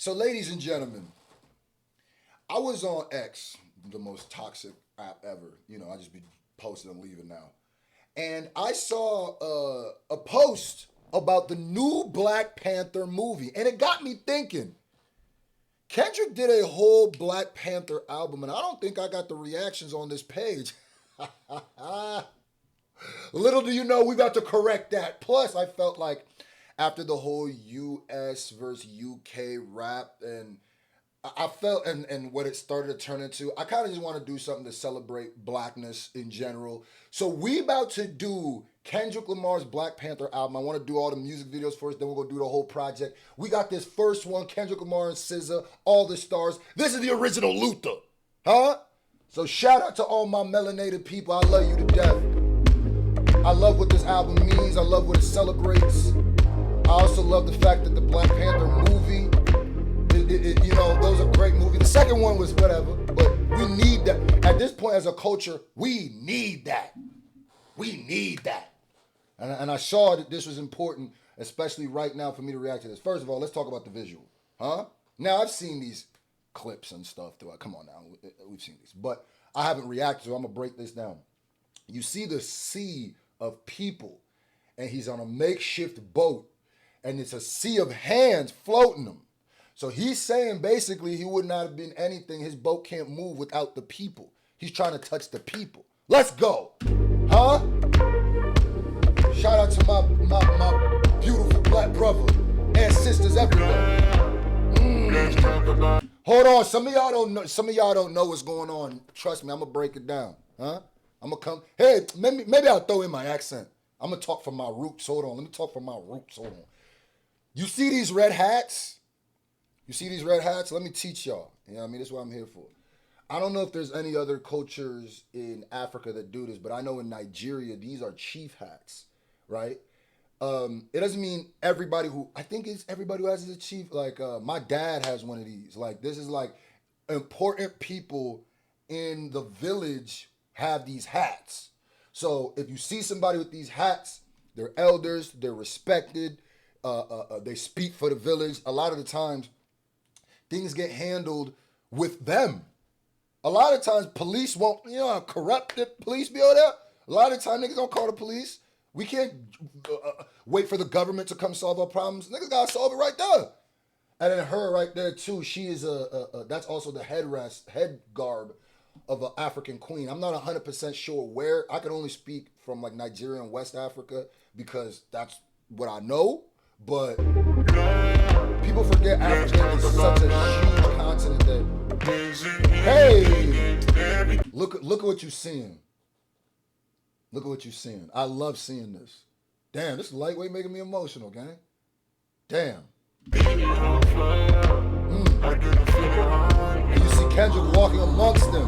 So, ladies and gentlemen, I was on X, the most toxic app ever. You know, I just be posting and leaving now. And I saw a post about the new Black Panther movie. And it got me thinking. Kendrick did a whole Black Panther album, and I don't think I got the reactions on this page. Little do you know, we got to correct that. Plus, I felt like after the whole US versus UK rap, and I felt, and what it started to turn into, I kind of just want to do something to celebrate blackness in general. So we about to do Kendrick Lamar's Black Panther album. I want to do all the music videos first, then we're going to do the whole project. We got this first one, Kendrick Lamar and SZA, all the stars. This is the original Luther, huh? So shout out to all my melanated people. I love you to death. I love what this album means. I love what it celebrates. I also love the fact that the Black Panther movie, you know, those are great movies. The second one was whatever, but we need that. At this point as a culture, we need that. We need that. And I saw that this was important, especially right now for me to react to this. First of all, let's talk about the visual, huh? Now, I've seen these clips and stuff throughout. Come on now, we've seen these. But I haven't reacted, so I'm going to break this down. You see the sea of people, and he's on a makeshift boat, and it's a sea of hands floating him. So he's saying basically he would not have been anything. His boat can't move without the people. He's trying to touch the people. Let's go. Huh? Shout out to my beautiful black brother and sisters everywhere. Hold on, some of y'all don't know what's going on. Trust me, I'm gonna break it down. Huh? I'm gonna come. Hey, maybe I'll throw in my accent. I'm gonna talk from my roots. Hold on, let me talk from my roots. Hold on. You see these red hats? You see these red hats? Let me teach y'all. You know what I mean? That's what I'm here for. I don't know if there's any other cultures in Africa that do this, but I know in Nigeria, these are chief hats, right? It doesn't mean everybody who, I think it's everybody who has a chief. Like, my dad has one of these. Like, this is like important people in the village have these hats. So if you see somebody with these hats, they're elders, they're respected, they speak for the village. A lot of the times, things get handled with them. A lot of times, police won't, you know how corrupt the police be over there? A lot of times, niggas don't call the police. We can't wait for the government to come solve our problems. Niggas gotta solve it right there. And then her right there too, she is that's also the head garb of an African queen. I'm not 100% sure where. I can only speak from like Nigeria and West Africa because that's what I know. But people forget Africa is such a huge continent that, hey, look at what you're seeing. Look at what you're seeing. I love seeing this. Damn, this is lightweight making me emotional, gang. Damn. And you see Kendrick walking amongst them.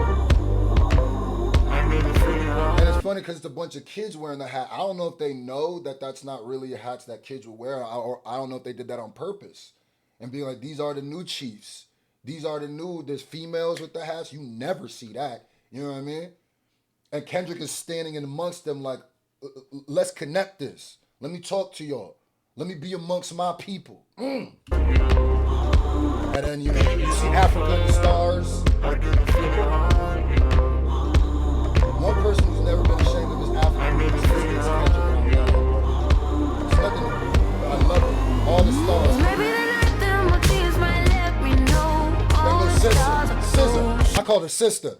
And it's funny because it's a bunch of kids wearing the hat. I don't know if they know that that's not really hats that kids would wear, or I don't know if they did that on purpose. And being like, these are the new chiefs. These are the new, there's females with the hats. You never see that. You know what I mean? And Kendrick is standing in amongst them like, let's connect this. Let me talk to y'all. Let me be amongst my people. And then, you know, you see African stars. One person who's never been ashamed of his African roots is Kendrick. It's nothing. I love it. All the stars. There goes sister. I called her sister.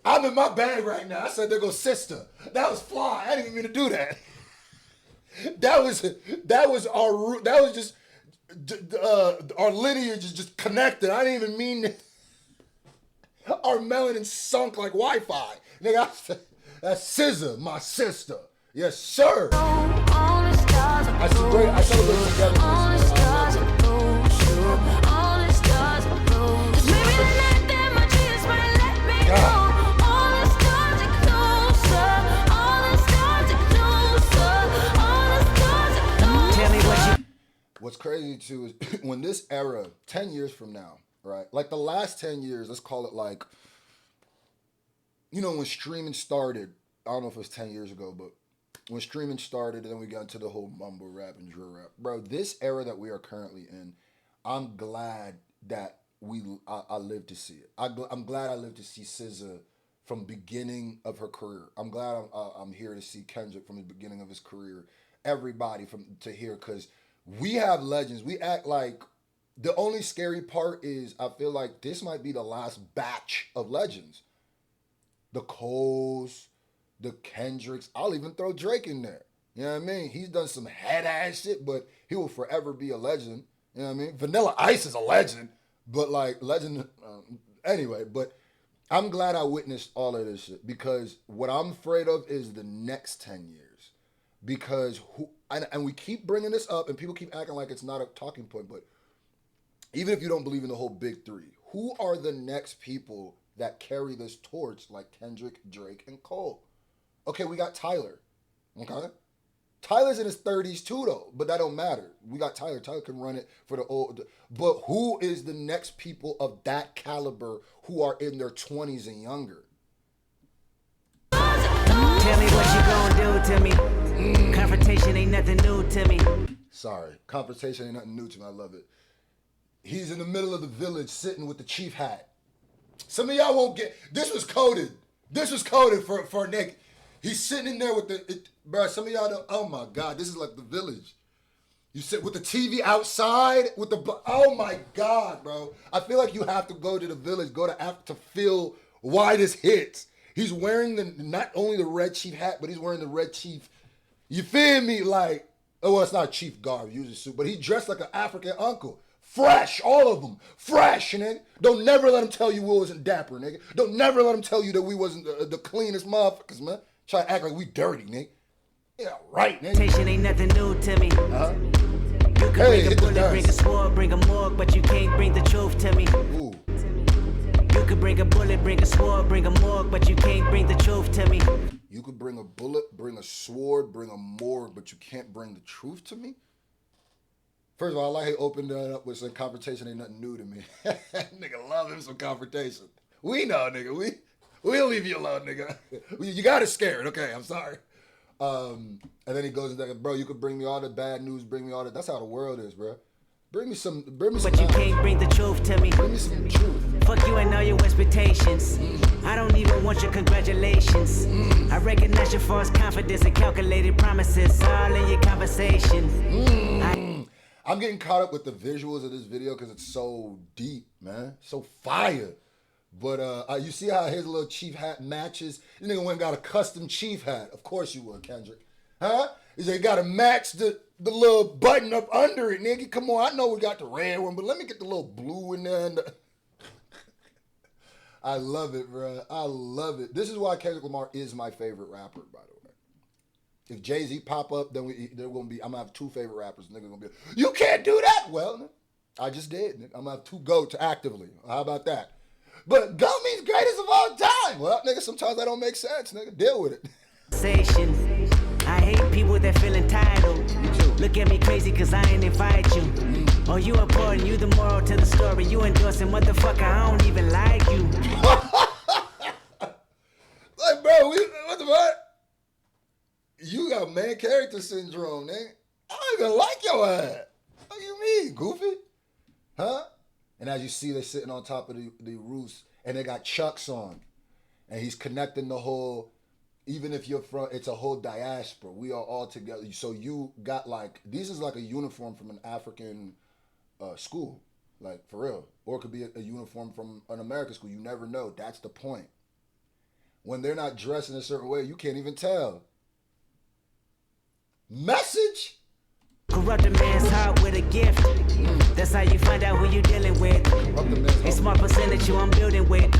I'm in my bag right now. I said, there goes sister. That was fly. I didn't even mean to do that. That was just our lineage is just connected. I didn't even mean it. Our melanin sunk like Wi-Fi. Nigga, I said, that's SZA, my sister. Yes, sir. I celebrate together. What's crazy too is when this era, 10 years from now, right? Like the last 10 years, let's call it like, you know, when streaming started, I don't know if it was 10 years ago, but when streaming started and then we got into the whole mumble rap and drill rap. Bro, this era that we are currently in, I'm glad that I lived to see it. I'm glad I lived to see SZA from beginning of her career. I'm glad I'm here to see Kendrick from the beginning of his career. Everybody to hear, because we have legends. We act like the only scary part is I feel like this might be the last batch of legends. The Coles, the Kendricks. I'll even throw Drake in there. You know what I mean? He's done some head ass shit, but he will forever be a legend. You know what I mean? Vanilla Ice is a legend, but like legend. Anyway, but I'm glad I witnessed all of this shit, because what I'm afraid of is the next 10 years. Because and we keep bringing this up and people keep acting like it's not a talking point, but even if you don't believe in the whole big three, who are the next people that carry this torch like Kendrick, Drake, and Cole? Okay, we got Tyler. Okay? Tyler's in his 30s too, though, but that don't matter. We got Tyler. Tyler can run it for the old. But who is the next people of that caliber who are in their 20s and younger? Tell me what you gonna do to me. Confrontation ain't nothing new to me. Sorry, confrontation ain't nothing new to me. I love it. He's in the middle of the village sitting with the chief hat. Some of y'all won't get, this was coded. This was coded for a nigga. He's sitting in there with bro, some of y'all don't, oh my God, this is like the village. You sit with the TV outside, with the, oh my God, bro. I feel like you have to go to the village, go to Africa to feel why this hits. He's wearing not only the red chief hat, but he's wearing the red chief, you feel me? Like, oh, well, it's not chief garb, usually suit, but he dressed like an African uncle. Fresh, all of them. Fresh, nigga. Don't never let him tell you we wasn't dapper, nigga. Don't never let him tell you that we wasn't the cleanest motherfuckers, man. Try to act like we dirty, nigga. Yeah, right, nigga. Temptation ain't nothing new to me. You can bring a bullet, bring a sword, bring a morgue, but you can't bring the truth to me. Ooh. You could bring a bullet, bring a sword, bring a morgue, but you can't bring the truth to me. You could bring a bullet, bring a sword, bring a morgue, but you can't bring the truth to me? First of all, I like how he opened that up with some confrontation ain't nothing new to me. Nigga love him some confrontation. We know, nigga. We'll leave you alone, nigga. You got us scared. Okay, I'm sorry. And then he goes like, bro, you could bring me all the bad news, bring me all the, that's how the world is, bro. Bring me some but you can't bring the truth to me. Bring me some truth. Fuck you and all your expectations. I don't even want your congratulations. I recognize your false confidence and calculated promises all in your conversation. I'm getting caught up with the visuals of this video because it's so deep, man. So fire. But you see how his little chief hat matches? This nigga went and got a custom chief hat. Of course you would, Kendrick. Huh? He said, you gotta match the little button up under it, nigga. Come on, I know we got the red one, but let me get the little blue in there. I love it, bro. I love it. This is why Kendrick Lamar is my favorite rapper, by the way. If Jay-Z pop up, then I'm gonna have two favorite rappers. Nigga gonna be, you can't do that. Well, I just did. Nigga. I'm gonna have two goats actively. How about that? But GOAT means greatest of all time. Well, nigga, sometimes that don't make sense, nigga. Deal with it. I hate people that feel entitled. Look at me crazy cause I ain't invite you. Oh, you important, you the moral to the story. You endorsing, motherfucker, I don't even like you. Like, bro, what the fuck? You got man character syndrome, nigga. I don't even like your ass. What do you mean, goofy? Huh? And as you see, they're sitting on top of the roofs, and they got Chucks on. And he's connecting the whole, even if you're from, it's a whole diaspora. We are all together. So you got like, this is like a uniform from an African school, like for real. Or it could be a uniform from an American school. You never know. That's the point. When they're not dressed in a certain way, you can't even tell. Message? Corrupt a man's heart with a gift. That's how you find out who you dealing with. A smart percentage you I'm building with.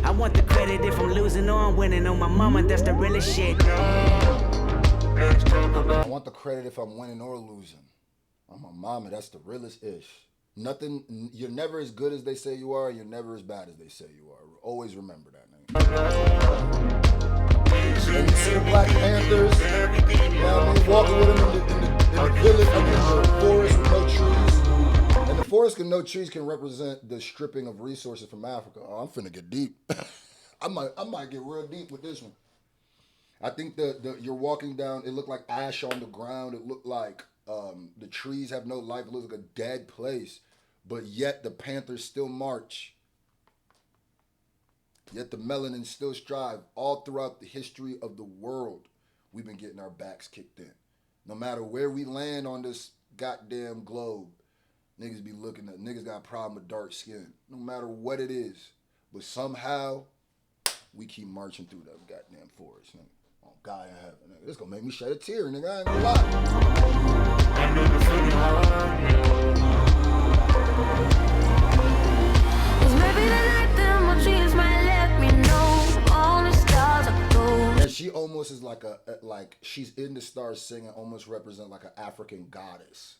I want the credit if I'm losing or I'm winning. On my mama, that's the realest shit. I want the credit if I'm winning or losing. On my mama, that's the realest ish. Nothing, you're never as good as they say you are, you're never as bad as they say you are. Always remember that, nigga. And you see the Black Panthers, you know what I mean, walking with them in the village, in the forest with no trees. And the forest with no trees can represent the stripping of resources from Africa. Oh, I'm finna get deep. I might get real deep with this one. I think you're walking down, it looked like ash on the ground. It looked like the trees have no life. It looks like a dead place. But yet the Panthers still march. Yet the Melanin still strive. All throughout the history of the world, we've been getting our backs kicked in. No matter where we land on this goddamn globe, niggas be looking at, niggas got a problem with dark skin. No matter what it is. But somehow, we keep marching through that goddamn forest, nigga. Oh, God in heaven, nigga. This gonna make me shed a tear, nigga. I ain't gonna lie. I know the feeling maybe the night that my dreams might let me know all the stars are gold. And she almost is like she's in the stars singing, almost represent like an African goddess.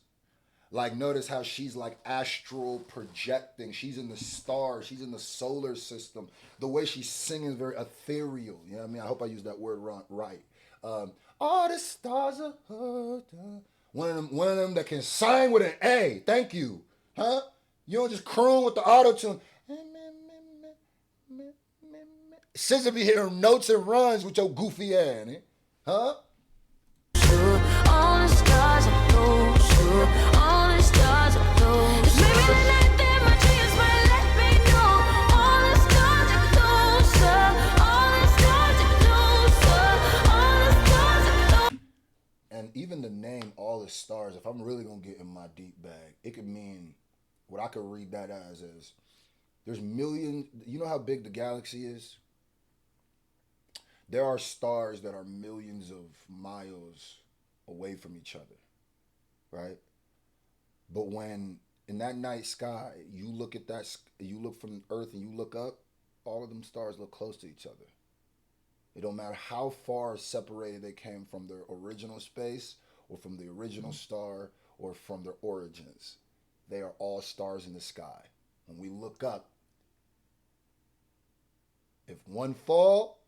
Like, notice how she's like astral projecting. She's in the stars. She's in the solar system. The way she's singing is very ethereal. You know what I mean? I hope I used that word right. All the stars are one of them that can sing with an A. Thank you. Huh? You don't just croon with the auto-tune. SZA be hitting notes and runs with your goofy ass. Huh? All the stars are gold. All the stars are gold. It's maybe the night that my dreams might let me know. All the stars are closer. All the stars are closer. All the stars are closer. And even the name, All the Stars, if I'm really gonna get in my deep bag, it could mean, what I could read that as is, there's millions, you know how big the galaxy is? There are stars that are millions of miles away from each other, right? But when in that night sky, you look at that, you look from Earth and you look up, all of them stars look close to each other. It don't matter how far separated they came from their original space or from the original star or from their origins. They are all stars in the sky. When we look up, if one fall,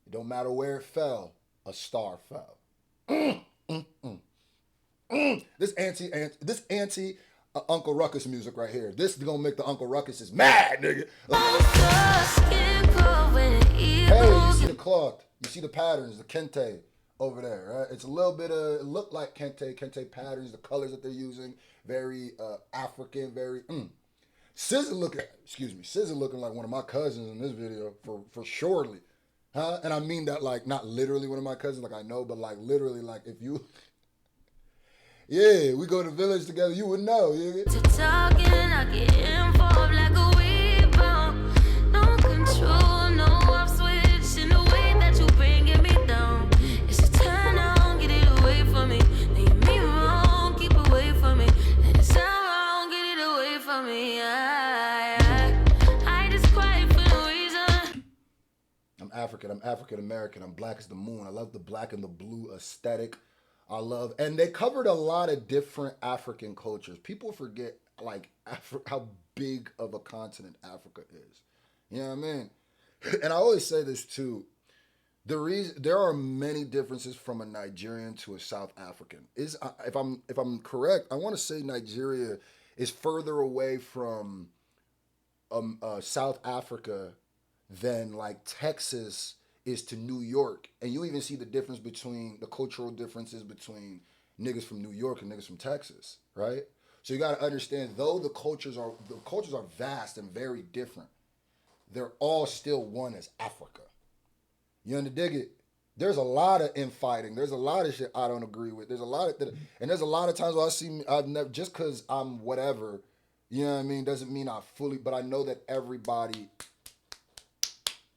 it don't matter where it fell, a star fell. This anti Uncle Ruckus music right here. This is gonna make the Uncle Ruckus mad, nigga. Hey, you see the cloth, you see the patterns, the kente over there, right? It's a little bit of, it looked like kente patterns, the colors that they're using, very African, very. SZA looking like one of my cousins in this video for surely. Huh? And I mean that like not literally one of my cousins, like I know, but like literally, like if you, yeah, we go to the village together, you would know. Yeah. To talking, I get involved like a rebound. No control, no off switch in the way that you bringing me down. It's a turn on, get it away from me. Leave me wrong, keep away from me. And it's sound wrong, get it away from me. I just quiet for no reason. I'm African American, I'm black as the moon. I love the black and the blue aesthetic. I love, and they covered a lot of different African cultures. People forget like how big of a continent Africa is. You know what I mean? And I always say this too. There are many differences from a Nigerian to a South African. If I'm correct, I want to say Nigeria is further away from South Africa than like Texas is to New York. And you even see the difference between the cultural differences between niggas from New York and niggas from Texas, right? So you got to understand, though the cultures are vast and very different, they're all still one as Africa. You dig it? There's a lot of infighting. There's a lot of shit I don't agree with. There's a lot of and there's a lot of times where I've never, just because I'm whatever, you know what I mean, doesn't mean I fully, but I know that everybody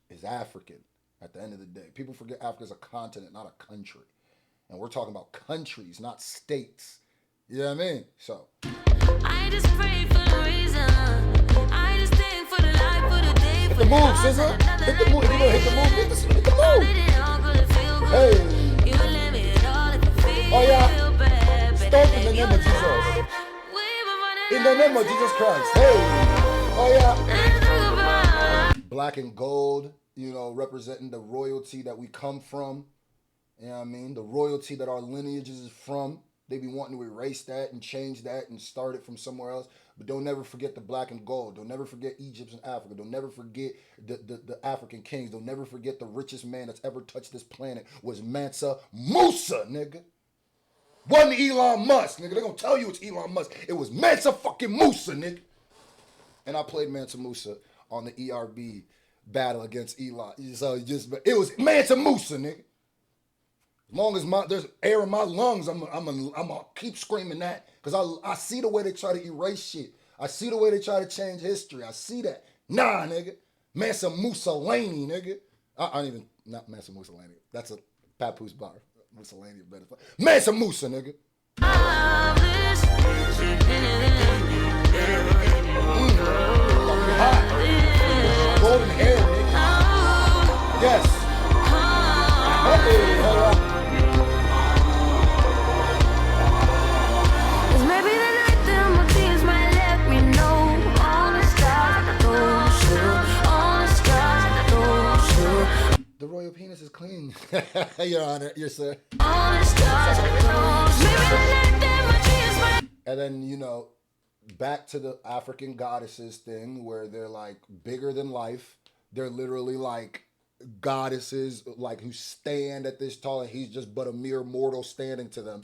is African. At the end of the day, people forget Africa is a continent, not a country. And we're talking about countries, not states. You know what I mean? So. I just pray for the reason. I just think for the life of the day. Hit the move, SZA. Hit the move. If you don't hit the move, hit the move. Hey. Oh, yeah. Start in the name of Jesus. In the name of Jesus Christ. Hey. Oh, yeah. Black and gold. You know, representing the royalty that we come from. You know what I mean? The royalty that our lineages is from. They be wanting to erase that and change that and start it from somewhere else. But don't never forget the black and gold. Don't never forget Egypt and Africa. Don't never forget the African kings. Don't never forget the richest man that's ever touched this planet was Mansa Musa, nigga. Wasn't Elon Musk, nigga. They're gonna tell you it's Elon Musk. It was Mansa fucking Musa, nigga. And I played Mansa Musa on the ERB battle against Elon. So it was Mansa Musa, nigga. As long as there's air in my lungs, I'm gonna keep screaming that. Because I see the way they try to erase shit. I see the way they try to change history. I see that. Nah, nigga. Mansa Mussolini, nigga. I don't even, not Mansa Mussolini. That's a Papoose bar. Mussolini better. Mansa Musa, nigga. Hot. Golden hair, nigga. Yes. Hey, hold on. The royal penis is clean. Your Honor, your sir. And then, you know, back to the African goddesses thing where they're like bigger than life. They're literally like goddesses like who stand at this tall and he's just but a mere mortal standing to them.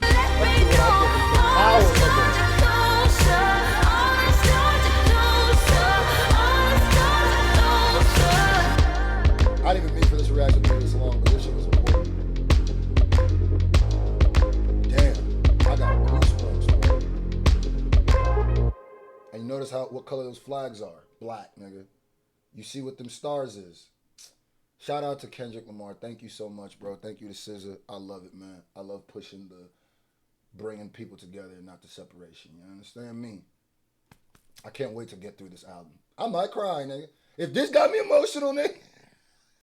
I didn't even mean for this reaction to be this long, but this shit was important. Damn, I got goosebumps, bro. And you notice what color those flags are? Black, nigga. You see what them stars is. Shout out to Kendrick Lamar. Thank you so much, bro. Thank you to SZA. I love it, man. I love bringing people together and not the separation. You understand me? I can't wait to get through this album. I might cry, nigga. If this got me emotional, nigga.